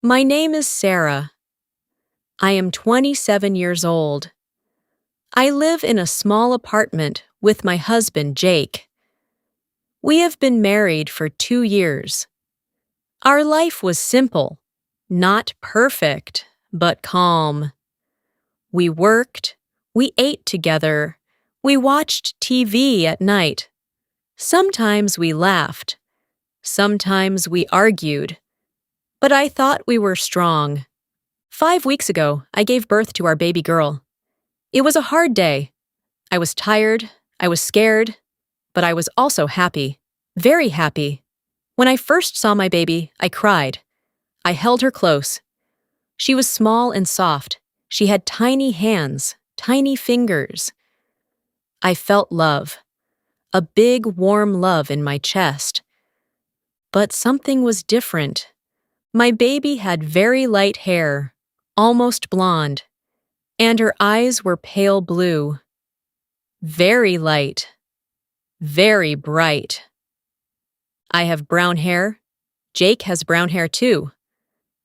My name is Sarah. I am 27 years old. I live in a small apartment with my husband, Jake. We have been married for 2 years. Our life was simple, not perfect, but calm. We worked, we ate together, we watched TV at night. Sometimes we laughed, sometimes we argued, but I thought we were strong. 5 weeks ago, I gave birth to our baby girl. It was a hard day. I was tired, I was scared, but I was also happy, very happy. When I first saw my baby, I cried. I held her close. She was small and soft. She had tiny hands, tiny fingers. I felt love, a big, warm love in my chest. But something was different. My baby had very light hair, almost blonde, and her eyes were pale blue. Very light, very bright. I have brown hair. Jake has brown hair too.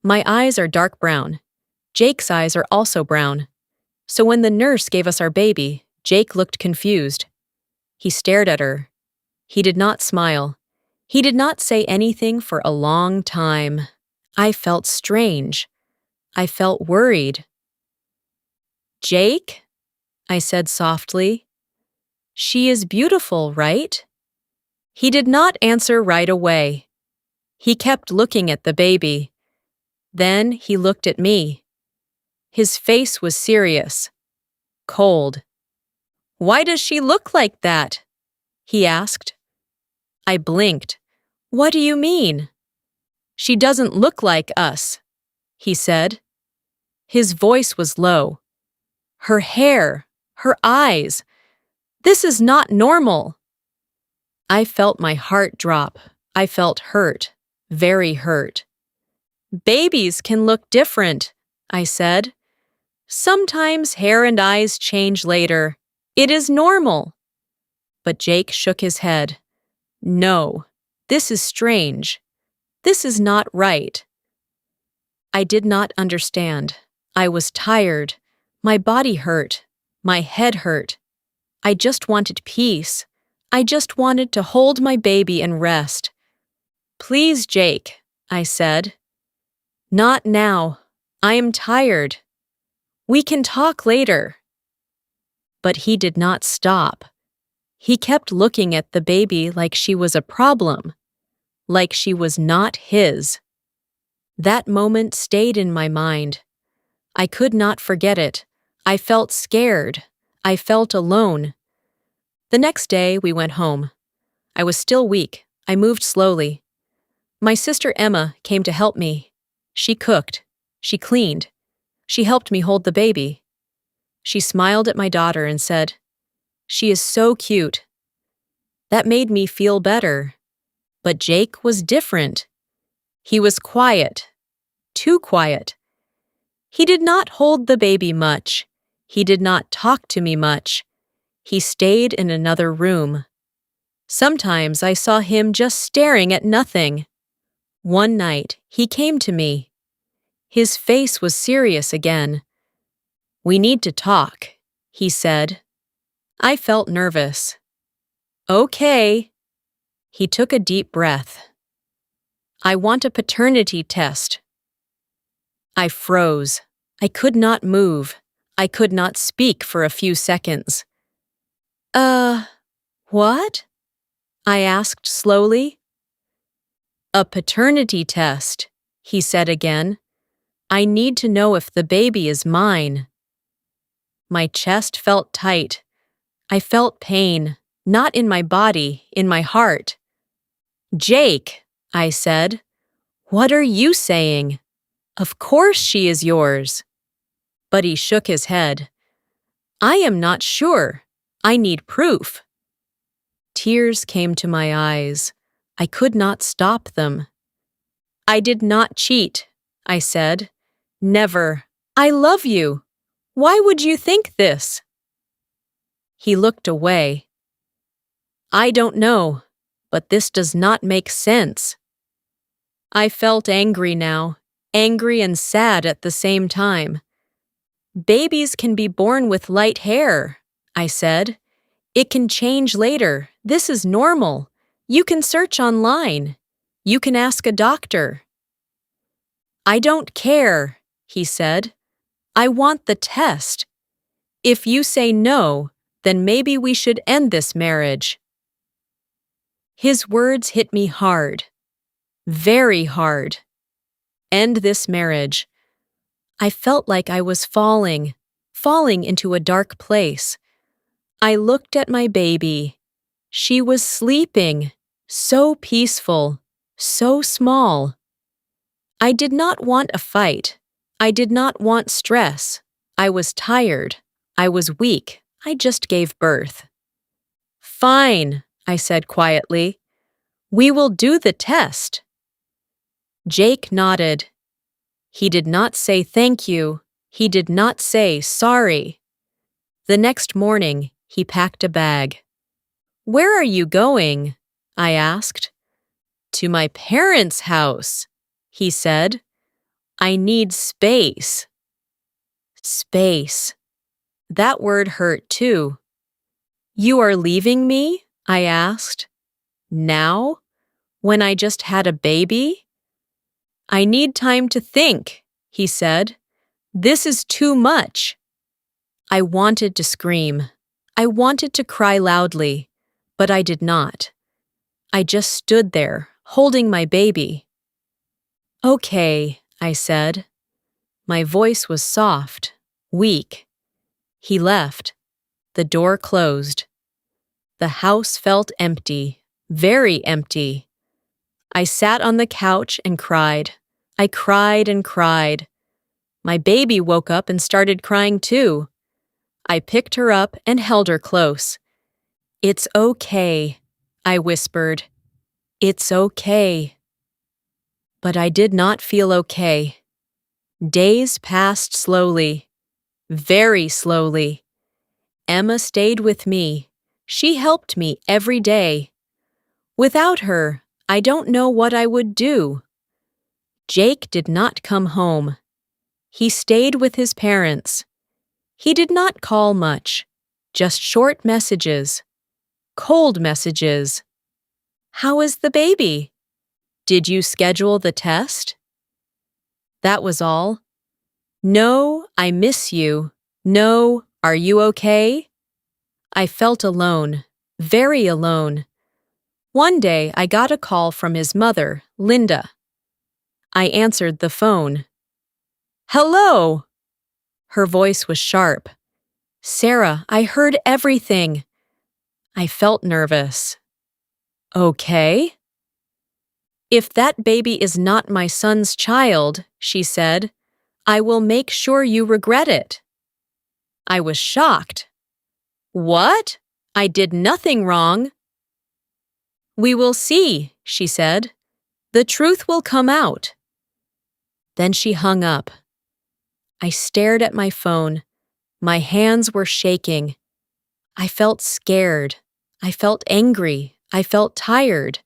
My eyes are dark brown. Jake's eyes are also brown. So when the nurse gave us our baby, Jake looked confused. He stared at her. He did not smile. He did not say anything for a long time. I felt strange. I felt worried. "Jake?" I said softly. "She is beautiful, right?" He did not answer right away. He kept looking at the baby. Then he looked at me. His face was serious, cold. "Why does she look like that?" he asked. I blinked. "What do you mean?" "She doesn't look like us," he said. His voice was low. "Her hair, her eyes. This is not normal." I felt my heart drop. I felt hurt, very hurt. "Babies can look different," I said. "Sometimes hair and eyes change later. It is normal." But Jake shook his head. "No, this is strange. This is not right." I did not understand. I was tired. My body hurt. My head hurt. I just wanted peace. I just wanted to hold my baby and rest. "Please, Jake," I said. "Not now. I am tired. We can talk later." But he did not stop. He kept looking at the baby like she was a problem, like she was not his. That moment stayed in my mind. I could not forget it. I felt scared. I felt alone. The next day, we went home. I was still weak. I moved slowly. My sister Emma came to help me. She cooked. She cleaned. She helped me hold the baby. She smiled at my daughter and said, "She is so cute." That made me feel better. But Jake was different. He was quiet. Too quiet. He did not hold the baby much. He did not talk to me much. He stayed in another room. Sometimes I saw him just staring at nothing. One night, he came to me. His face was serious again. "We need to talk," he said. I felt nervous. "Okay." He took a deep breath. "I want a paternity test." I froze. I could not move. I could not speak for a few seconds. What?" I asked slowly. "A paternity test," he said again. "I need to know if the baby is mine." My chest felt tight. I felt pain, not in my body, in my heart. "Jake," I said, "what are you saying? Of course she is yours." But he shook his head. "I am not sure. I need proof." Tears came to my eyes. I could not stop them. "I did not cheat," I said. "Never. I love you. Why would you think this?" He looked away. "I don't know, but this does not make sense." I felt angry now. angry and sad at the same time. Babies can be born with light hair, I said. It can change later. This is normal. You can search online. You can ask a doctor. I don't care, he said. I want the test. If you say no, then maybe we should end this marriage. His words hit me hard. Very hard. End this marriage. I felt like I was falling into a dark place. I looked at my baby. She was sleeping, so peaceful, so small. I did not want a fight. I did not want stress. I was tired. I was weak. I just gave birth. Fine, I said quietly. We will do the test. Jake nodded. He did not say thank you. He did not say sorry. The next morning, he packed a bag. Where are you going? I asked. To my parents' house, he said. I need space. Space. That word hurt too. You are leaving me? I asked. Now? When I just had a baby? I need time to think, he said. This is too much. I wanted to scream. I wanted to cry loudly, but I did not. I just stood there, holding my baby. Okay, I said. My voice was soft, weak. He left. The door closed. The house felt empty, very empty. I sat on the couch and cried. I cried and cried. My baby woke up and started crying too. I picked her up and held her close. It's okay, I whispered. It's okay. But I did not feel okay. Days passed slowly, very slowly. Emma stayed with me. She helped me every day. Without her, I don't know what I would do. Jake did not come home. He stayed with his parents. He did not call much, just short messages, cold messages. How is the baby? Did you schedule the test? That was all. No, I miss you. No, are you okay? I felt alone, very alone. One day I got a call from his mother, Linda. I answered the phone. Hello! Her voice was sharp. Sarah, I heard everything. I felt nervous. Okay? If that baby is not my son's child, she said, I will make sure you regret it. I was shocked. What? I did nothing wrong. We will see, she said. The truth will come out. Then she hung up. I stared at my phone. My hands were shaking. I felt scared. I felt angry. I felt tired.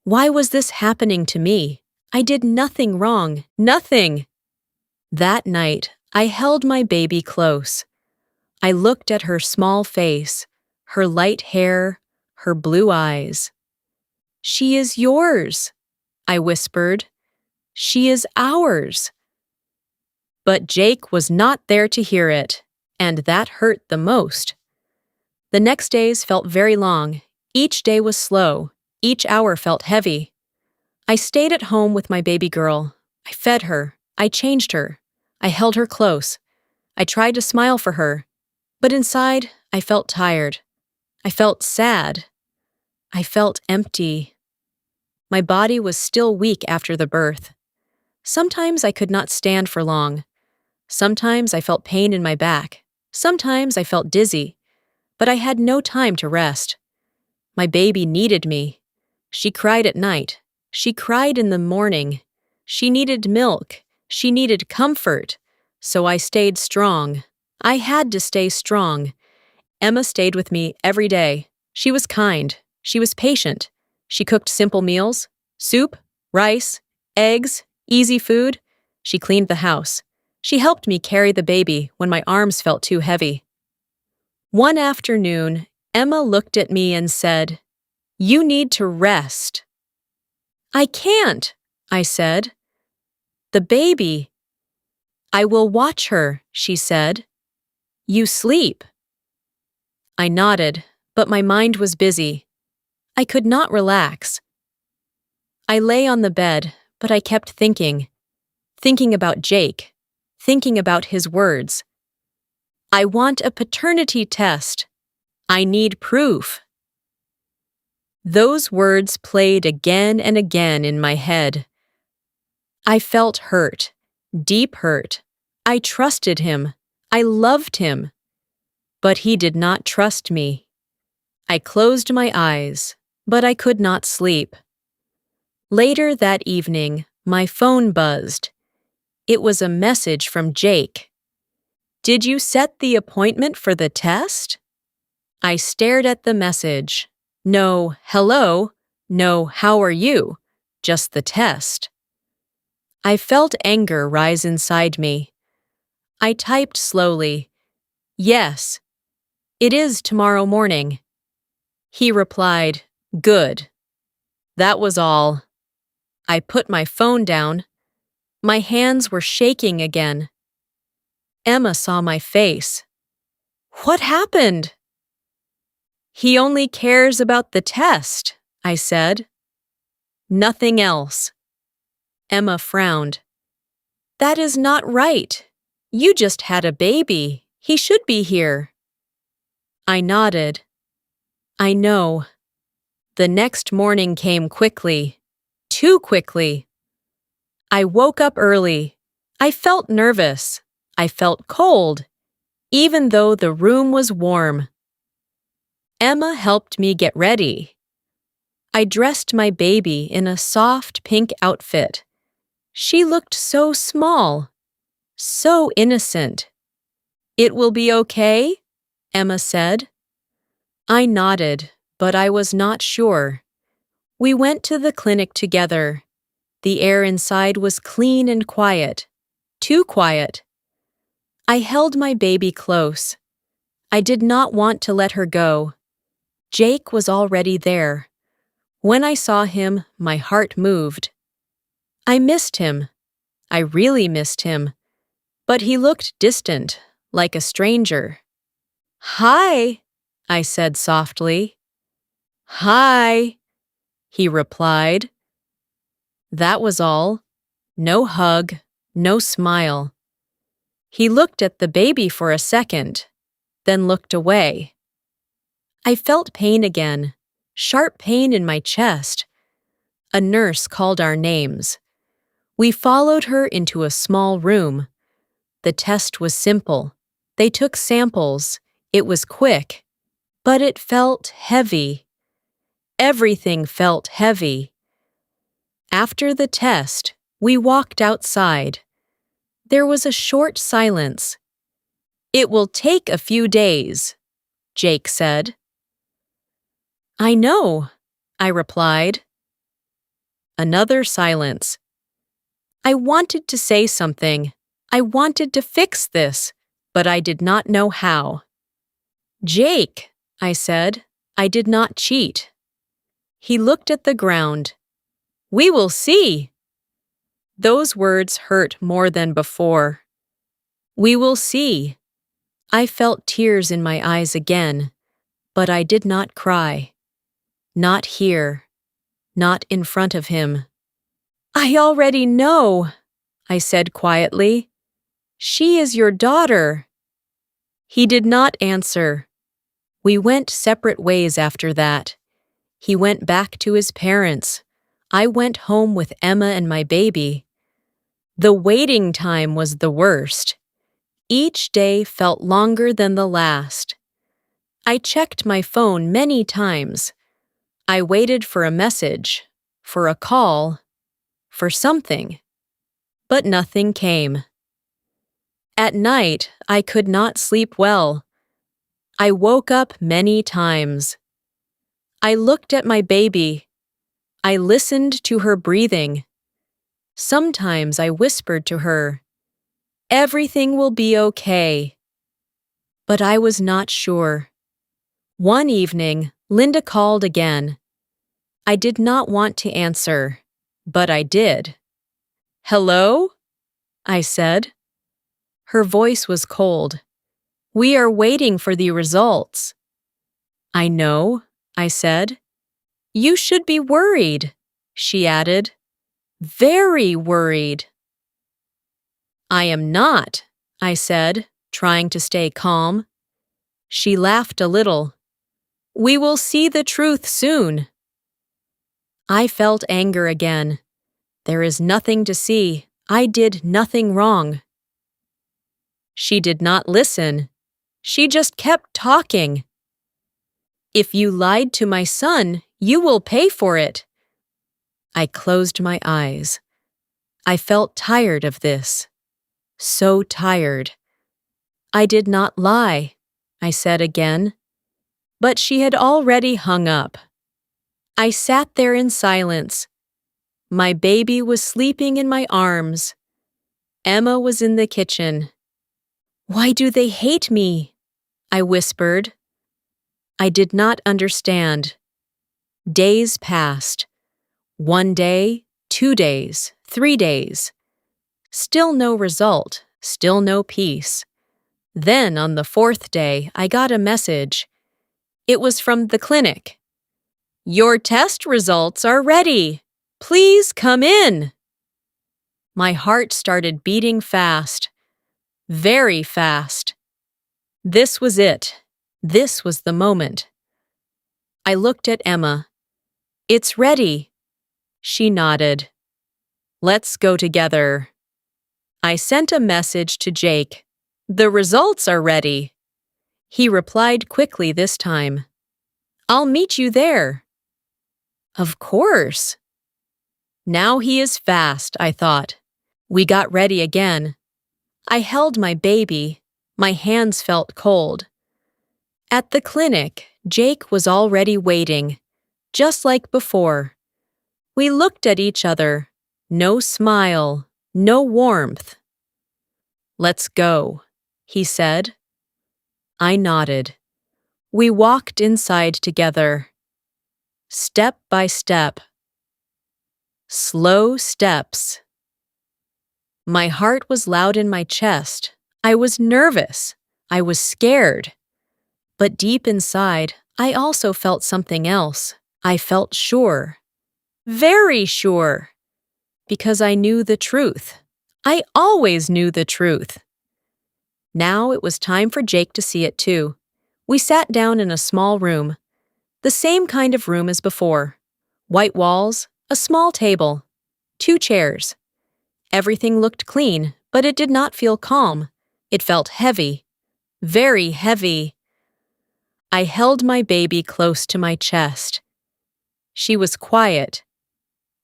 Why was this happening to me? I did nothing wrong. Nothing. That night, I held my baby close. I looked at her small face, her light hair, her blue eyes. She is yours, I whispered. She is ours. But Jake was not there to hear it, and that hurt the most. The next days felt very long. Each day was slow. Each hour felt heavy. I stayed at home with my baby girl. I fed her. I changed her. I held her close. I tried to smile for her. But inside, I felt tired. I felt sad. I felt empty. My body was still weak after the birth. Sometimes I could not stand for long. Sometimes I felt pain in my back. Sometimes I felt dizzy. But I had no time to rest. My baby needed me. She cried at night. She cried in the morning. She needed milk. She needed comfort. So I stayed strong. I had to stay strong. Emma stayed with me every day. She was kind. She was patient. She cooked simple meals, soup, rice, eggs, easy food. She cleaned the house. She helped me carry the baby when my arms felt too heavy. One afternoon, Emma looked at me and said, "You need to rest." "I can't," I said. "The baby." "I will watch her," she said. "You sleep." I nodded, but my mind was busy. I could not relax. I lay on the bed, but I kept thinking about Jake, thinking about his words. "I want a paternity test. I need proof." Those words played again and again in my head. I felt hurt, deep hurt. I trusted him. I loved him. But he did not trust me. I closed my eyes, but I could not sleep. Later that evening, my phone buzzed. It was a message from Jake. "Did you set the appointment for the test?" I stared at the message. No hello, no how are you, just the test. I felt anger rise inside me. I typed slowly, "Yes, it is tomorrow morning." He replied, "Good." That was all. I put my phone down. My hands were shaking again. Emma saw my face. "What happened?" "He only cares about the test," I said. "Nothing else." Emma frowned. "That is not right. You just had a baby. He should be here." I nodded. "I know." The next morning came quickly. Too quickly. I woke up early. I felt nervous. I felt cold, even though the room was warm. Emma helped me get ready. I dressed my baby in a soft pink outfit. She looked so small, so innocent. "It will be okay?" Emma said. I nodded, but I was not sure. We went to the clinic together. The air inside was clean and quiet. Too quiet. I held my baby close. I did not want to let her go. Jake was already there. When I saw him, my heart moved. I missed him. I really missed him. But he looked distant, like a stranger. "Hi," I said softly. "Hi," he replied. That was all. No hug, no smile. He looked at the baby for a second, then looked away. I felt pain again, sharp pain in my chest. A nurse called our names. We followed her into a small room. The test was simple. They took samples. It was quick, but it felt heavy. Everything felt heavy. After the test, we walked outside. There was a short silence. "It will take a few days," Jake said. "I know," I replied. Another silence. I wanted to say something. I wanted to fix this, but I did not know how. "Jake," I said, "I did not cheat." He looked at the ground. "We will see." Those words hurt more than before. "We will see." I felt tears in my eyes again, but I did not cry. Not here. Not in front of him. "I already know," I said quietly. "She is your daughter." He did not answer. We went separate ways after that. He went back to his parents. I went home with Emma and my baby. The waiting time was the worst. Each day felt longer than the last. I checked my phone many times. I waited for a message, for a call, for something. But nothing came. At night, I could not sleep well. I woke up many times. I looked at my baby. I listened to her breathing. Sometimes I whispered to her, "Everything will be okay." But I was not sure. One evening, Linda called again. I did not want to answer, but I did. "Hello?" I said. Her voice was cold. "We are waiting for the results." "I know," I said. "You should be worried," she added. "Very worried." "I am not," I said, trying to stay calm. She laughed a little. "We will see the truth soon." I felt anger again. There is nothing to see. I did nothing wrong. She did not listen. She just kept talking. "If you lied to my son, you will pay for it." I closed my eyes. I felt tired of this. So tired. "I did not lie," I said again. But she had already hung up. I sat there in silence. My baby was sleeping in my arms. Emma was in the kitchen. "Why do they hate me?" I whispered. I did not understand. Days passed. 1 day, 2 days, 3 days. Still no result, still no peace. Then on the 4th day, I got a message. It was from the clinic. "Your test results are ready. Please come in." My heart started beating fast. Very fast. This was it. This was the moment. I looked at Emma. "It's ready." She nodded. "Let's go together." I sent a message to Jake. "The results are ready." He replied quickly this time. "I'll meet you there." Of course. Now he is fast, I thought. We got ready again. I held my baby. My hands felt cold. At the clinic, Jake was already waiting, just like before. We looked at each other. No smile, no warmth. "Let's go," he said. I nodded. We walked inside together. Step by step. Slow steps. My heart was loud in my chest. I was nervous. I was scared. But deep inside, I also felt something else. I felt sure. Very sure. Because I knew the truth. I always knew the truth. Now it was time for Jake to see it too. We sat down in a small room. The same kind of room as before. White walls, a small table, 2 chairs. Everything looked clean, but it did not feel calm. It felt heavy. Very heavy. I held my baby close to my chest. She was quiet.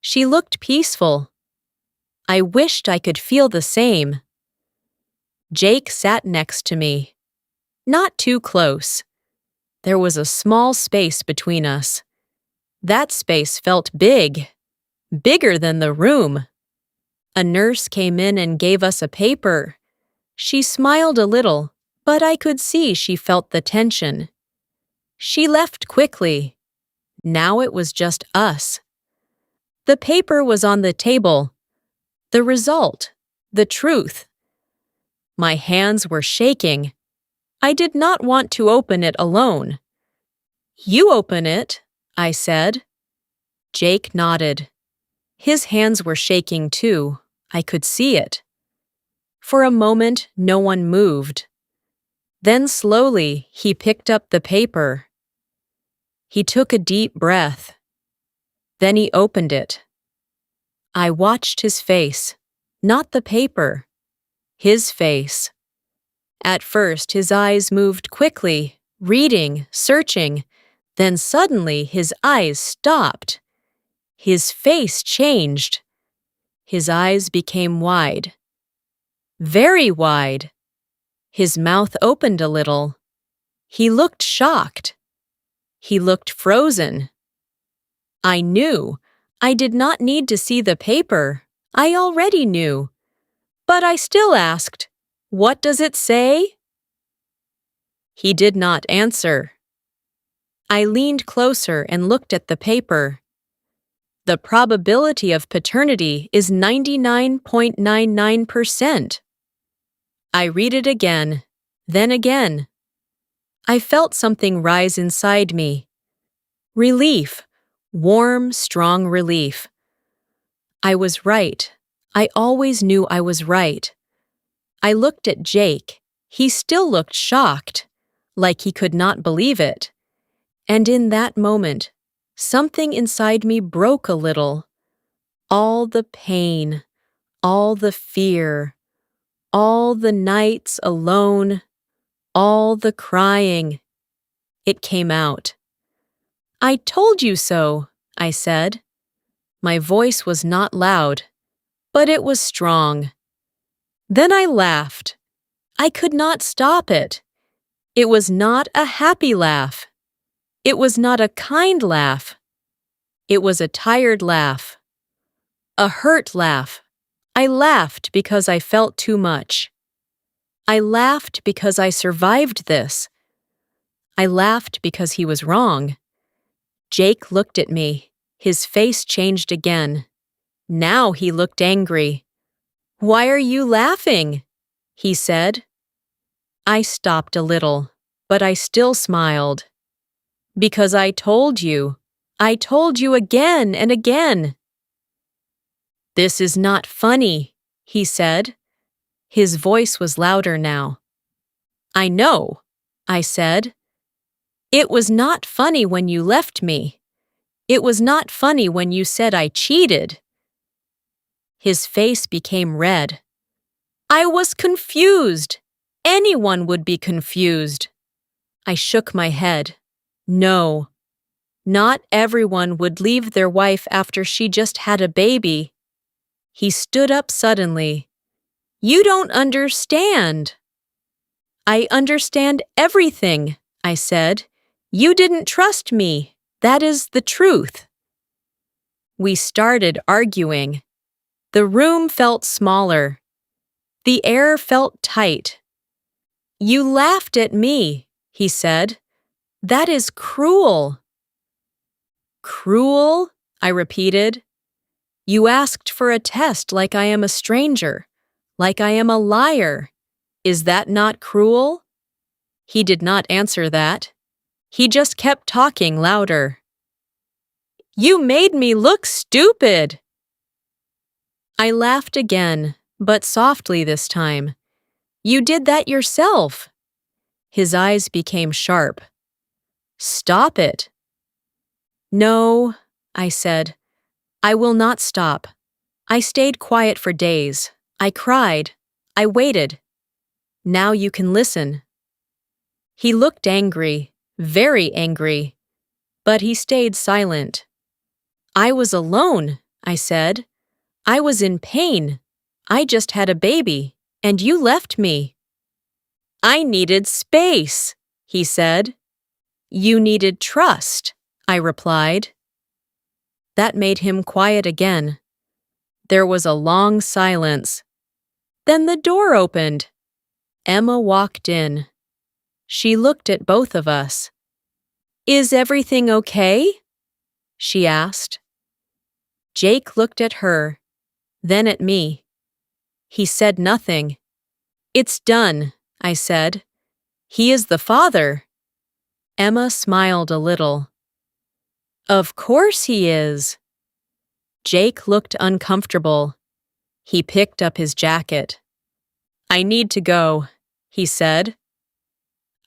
She looked peaceful. I wished I could feel the same. Jake sat next to me. Not too close. There was a small space between us. That space felt big. Bigger than the room. A nurse came in and gave us a paper. She smiled a little, but I could see she felt the tension. She left quickly. Now it was just us. The paper was on the table. The result. The truth. My hands were shaking. I did not want to open it alone. "You open it," I said. Jake nodded. His hands were shaking too. I could see it. For a moment, no one moved. Then slowly, he picked up the paper. He took a deep breath. Then he opened it. I watched his face, not the paper. His face. At first, his eyes moved quickly, reading, searching. Then suddenly, his eyes stopped. His face changed. His eyes became wide. Very wide. His mouth opened a little. He looked shocked. He looked frozen. I knew. I did not need to see the paper. I already knew. But I still asked, "What does it say?" He did not answer. I leaned closer and looked at the paper. The probability of paternity is 99.99%. I read it again, then again. I felt something rise inside me. Relief, warm, strong relief. I was right. I always knew I was right. I looked at Jake. He still looked shocked, like he could not believe it. And in that moment, something inside me broke a little. All the pain, all the fear, all the nights alone, all the crying. It came out. "I told you so," I said. My voice was not loud, but it was strong. Then I laughed. I could not stop it. It was not a happy laugh. It was not a kind laugh. It was a tired laugh. A hurt laugh. I laughed because I felt too much. I laughed because I survived this. I laughed because he was wrong. Jake looked at me. His face changed again. Now he looked angry. "Why are you laughing?" he said. I stopped a little, but I still smiled. "Because I told you. I told you again and again." "This is not funny," he said. His voice was louder now. "I know," I said. "It was not funny when you left me. It was not funny when you said I cheated." His face became red. "I was confused. Anyone would be confused." I shook my head. No. Not everyone would leave their wife after she just had a baby. He stood up suddenly. "You don't understand." "I understand everything," I said. "You didn't trust me. That is the truth." We started arguing. The room felt smaller. The air felt tight. "You laughed at me," he said. "That is cruel." "Cruel?" I repeated. "You asked for a test like I am a stranger, like I am a liar. Is that not cruel?" He did not answer that. He just kept talking louder. "You made me look stupid." I laughed again, but softly this time. "You did that yourself." His eyes became sharp. "Stop it." "No," I said. "I will not stop." I stayed quiet for days. I cried. I waited. "Now you can listen." He looked angry, very angry, but he stayed silent. "I was alone," I said. "I was in pain. I just had a baby, and you left me." "I needed space," he said. "You needed trust," I replied. That made him quiet again. There was a long silence. Then the door opened. Emma walked in. She looked at both of us. "Is everything okay?" she asked. Jake looked at her, then at me. He said nothing. "It's done," I said. "He is the father." Emma smiled a little. "Of course he is." Jake looked uncomfortable. He picked up his jacket. "I need to go," he said.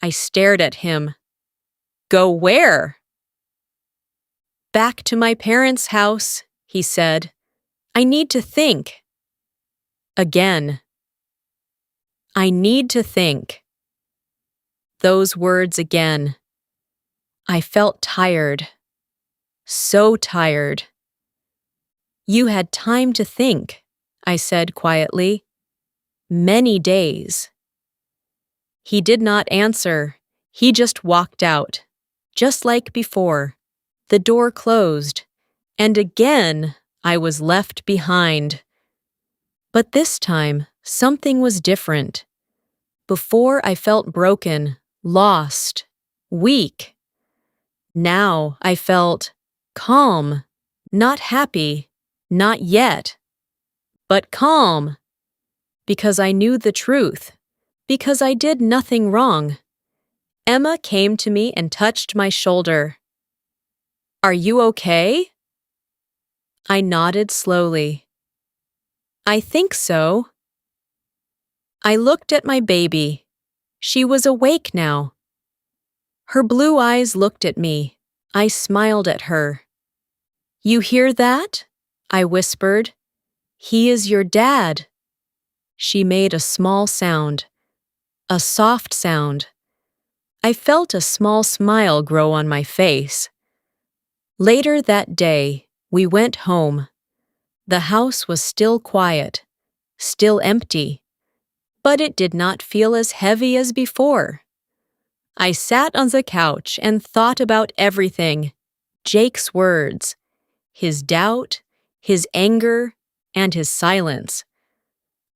I stared at him. "Go where?" "Back to my parents' house," he said. "I need to think." Again. "I need to think." Those words again. I felt tired. So tired. "You had time to think," I said quietly. "Many days." He did not answer. He just walked out, just like before. The door closed, and again I was left behind. But this time, something was different. Before I felt broken, lost, weak. Now I felt calm, not happy, not yet, but calm. Because I knew the truth, because I did nothing wrong. Emma came to me and touched my shoulder. "Are you okay?" I nodded slowly. "I think so." I looked at my baby. She was awake now. Her blue eyes looked at me. I smiled at her. "You hear that?" I whispered. "He is your dad." She made a small sound, a soft sound. I felt a small smile grow on my face. Later that day, we went home. The house was still quiet, still empty, but it did not feel as heavy as before. I sat on the couch and thought about everything: Jake's words, his doubt, his anger, and his silence.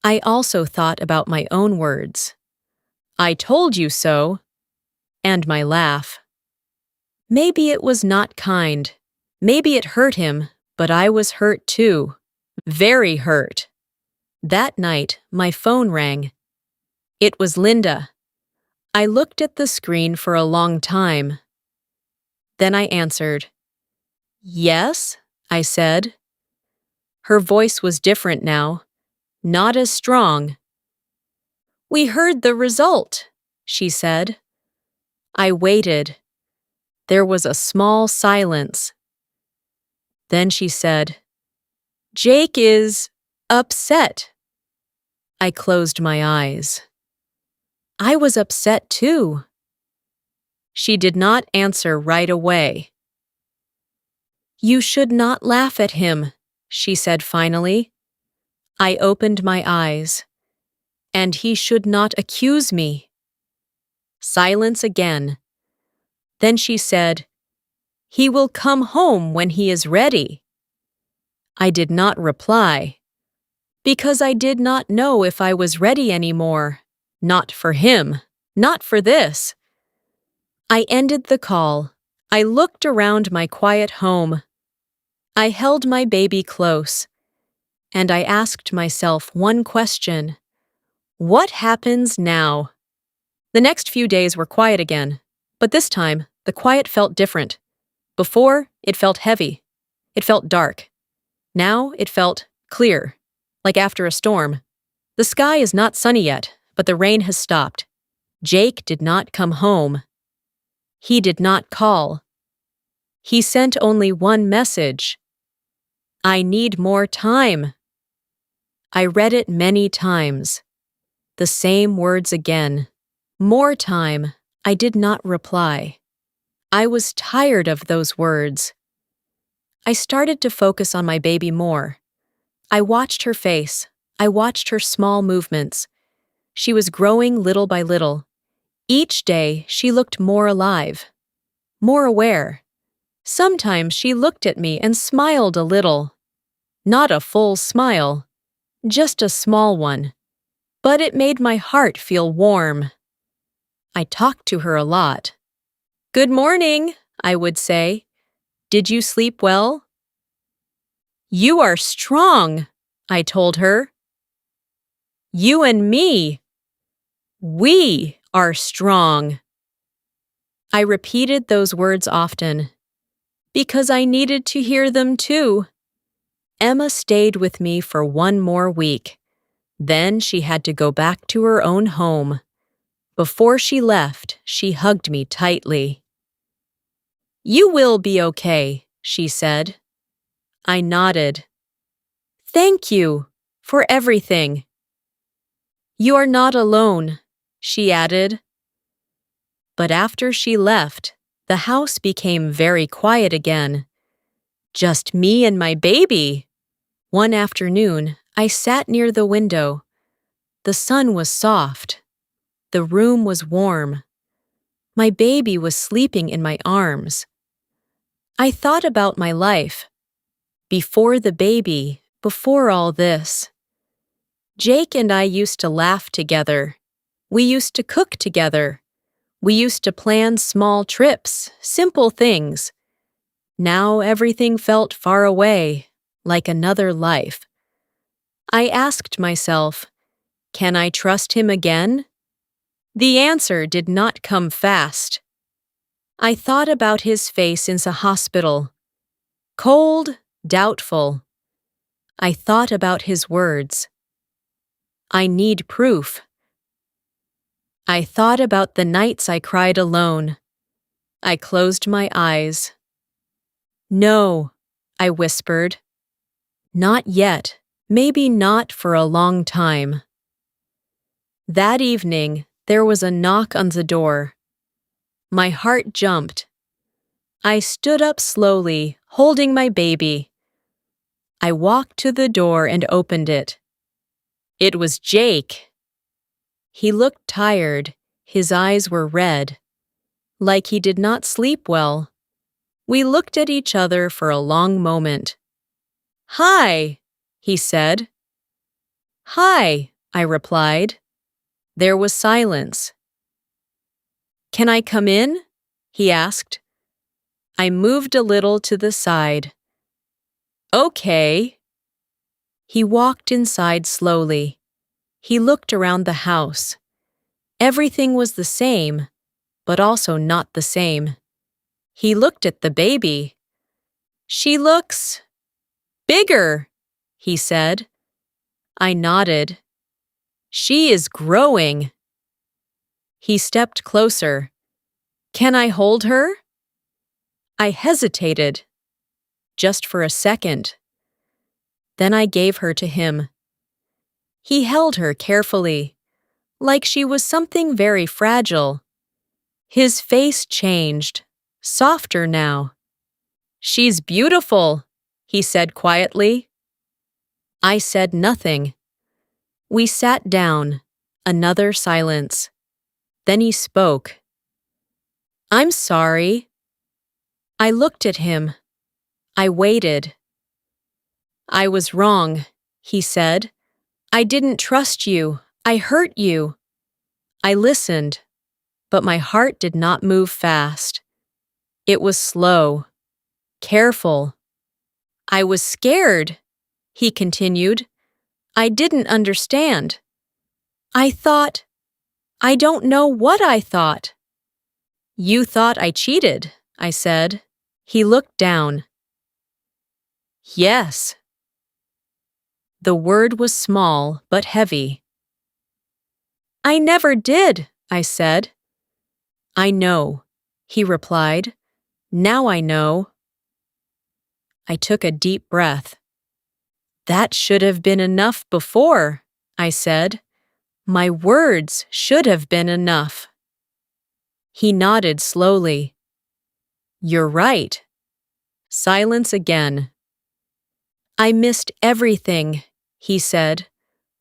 I also thought about my own words. "I told you so," and my laugh. Maybe it was not kind. Maybe it hurt him, but I was hurt too. Very hurt. That night, my phone rang. It was Linda. I looked at the screen for a long time. Then I answered. "Yes," I said. Her voice was different now, not as strong. "We heard the result," she said. I waited. There was a small silence. Then she said, "Jake is upset." I closed my eyes. I was upset too. She did not answer right away. "You should not laugh at him," she said finally. I opened my eyes. "And he should not accuse me." Silence again. Then she said, "He will come home when he is ready." I did not reply, because I did not know if I was ready anymore. Not for him, not for this. I ended the call. I looked around my quiet home. I held my baby close, and I asked myself one question. What happens now? The next few days were quiet again, but this time, the quiet felt different. Before, it felt heavy. It felt dark. Now, it felt clear, like after a storm. The sky is not sunny yet, but the rain has stopped. Jake did not come home. He did not call. He sent only one message. "I need more time." I read it many times. The same words again. More time. I did not reply. I was tired of those words. I started to focus on my baby more. I watched her face. I watched her small movements. She was growing little by little. Each day, she looked more alive, more aware. Sometimes she looked at me and smiled a little. Not a full smile, just a small one. But it made my heart feel warm. I talked to her a lot. "Good morning," I would say. "Did you sleep well?" "You are strong," I told her. "You and me. We are strong." I repeated those words often, because I needed to hear them too. Emma stayed with me for one more week. Then she had to go back to her own home. Before she left, she hugged me tightly. "You will be okay," she said. I nodded. "Thank you for everything." "You are not alone," she added. But after she left, the house became very quiet again. Just me and my baby. One afternoon, I sat near the window. The sun was soft. The room was warm. My baby was sleeping in my arms. I thought about my life. Before the baby, before all this. Jake and I used to laugh together. We used to cook together. We used to plan small trips, simple things. Now everything felt far away, like another life. I asked myself, can I trust him again? The answer did not come fast. I thought about his face in the hospital. Cold, doubtful. I thought about his words. I need proof. I thought about the nights I cried alone. I closed my eyes. No, I whispered. Not yet. Maybe not for a long time. That evening, there was a knock on the door. My heart jumped. I stood up slowly, holding my baby. I walked to the door and opened it. It was Jake. He looked tired. His eyes were red, like he did not sleep well. We looked at each other for a long moment. Hi, he said. Hi, I replied. There was silence. Can I come in? He asked. I moved a little to the side. Okay. He walked inside slowly. He looked around the house. Everything was the same, but also not the same. He looked at the baby. She looks bigger, he said. I nodded. She is growing. He stepped closer. Can I hold her? I hesitated, just for a second. Then I gave her to him. He held her carefully, like she was something very fragile. His face changed, softer now. She's beautiful, he said quietly. I said nothing. We sat down, another silence. Then he spoke. I'm sorry. I looked at him. I waited. I was wrong, he said. I didn't trust you. I hurt you. I listened, but my heart did not move fast. It was slow, careful. I was scared, he continued. I didn't understand. I don't know what I thought. You thought I cheated, I said. He looked down. Yes. The word was small but heavy. I never did, I said. I know, he replied. Now I know. I took a deep breath. That should have been enough before, I said. My words should have been enough. He nodded slowly. You're right. Silence again. I missed everything, he said.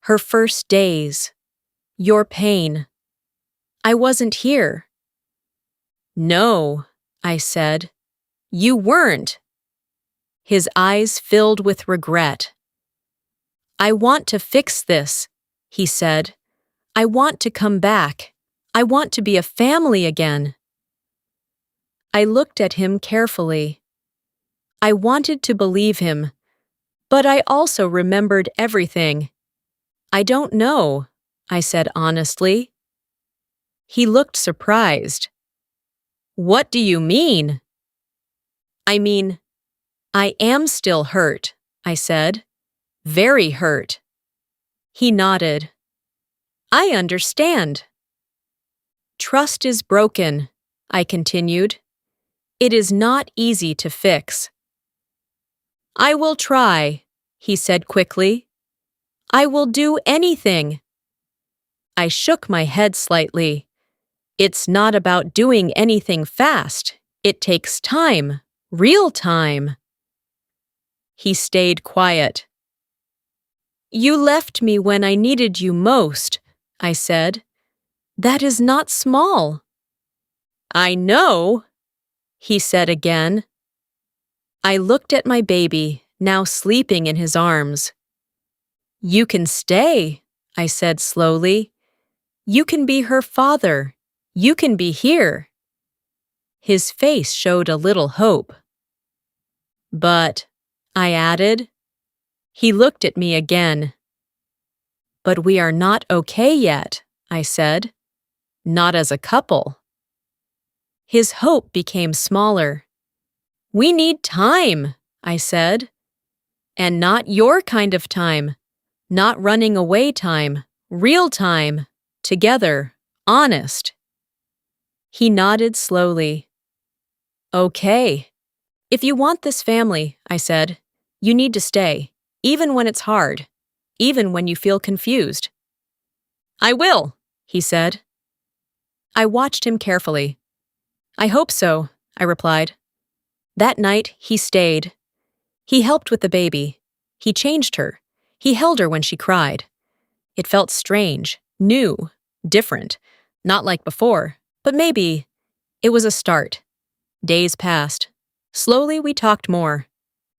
Her first days. Your pain. I wasn't here. No, I said. You weren't. His eyes filled with regret. I want to fix this, he said. I want to come back. I want to be a family again. I looked at him carefully. I wanted to believe him, but I also remembered everything. I don't know, I said honestly. He looked surprised. What do you mean? I mean, I am still hurt, I said. Very hurt. He nodded. I understand. Trust is broken, I continued. It is not easy to fix. I will try, he said quickly. I will do anything. I shook my head slightly. It's not about doing anything fast. It takes time, real time. He stayed quiet. You left me when I needed you most, I said. That is not small. I know, he said again. I looked at my baby, now sleeping in his arms. You can stay, I said slowly. You can be her father. You can be here. His face showed a little hope. But, I added. He looked at me again. But we are not okay yet, I said. Not as a couple. His hope became smaller. We need time, I said. And not your kind of time. Not running away time. Real time. Together. Honest. He nodded slowly. Okay. If you want this family, I said, you need to stay, even when it's hard, even when you feel confused. I will, he said. I watched him carefully. I hope so, I replied. That night, he stayed. He helped with the baby. He changed her. He held her when she cried. It felt strange, new, different, not like before, but maybe it was a start. Days passed. Slowly, we talked more.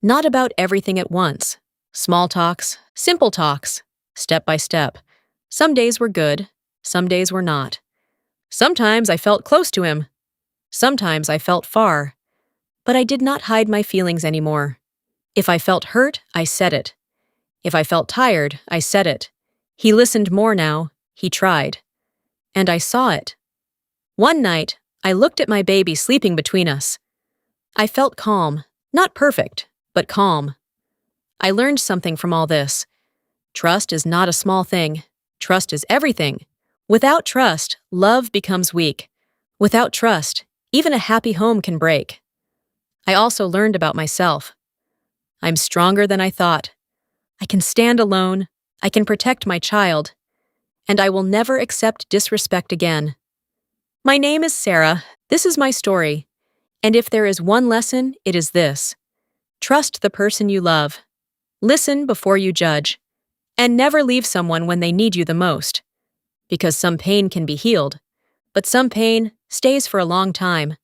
Not about everything at once. Small talks, simple talks, step by step. Some days were good, some days were not. Sometimes I felt close to him. Sometimes I felt far. But I did not hide my feelings anymore. If I felt hurt, I said it. If I felt tired, I said it. He listened more now. He tried. And I saw it. One night, I looked at my baby sleeping between us. I felt calm, not perfect, but calm. I learned something from all this. Trust is not a small thing. Trust is everything. Without trust, love becomes weak. Without trust, even a happy home can break. I also learned about myself. I'm stronger than I thought. I can stand alone. I can protect my child. And I will never accept disrespect again. My name is Sarah. This is my story. And if there is one lesson, it is this. Trust the person you love. Listen before you judge. And never leave someone when they need you the most. Because some pain can be healed, but some pain stays for a long time.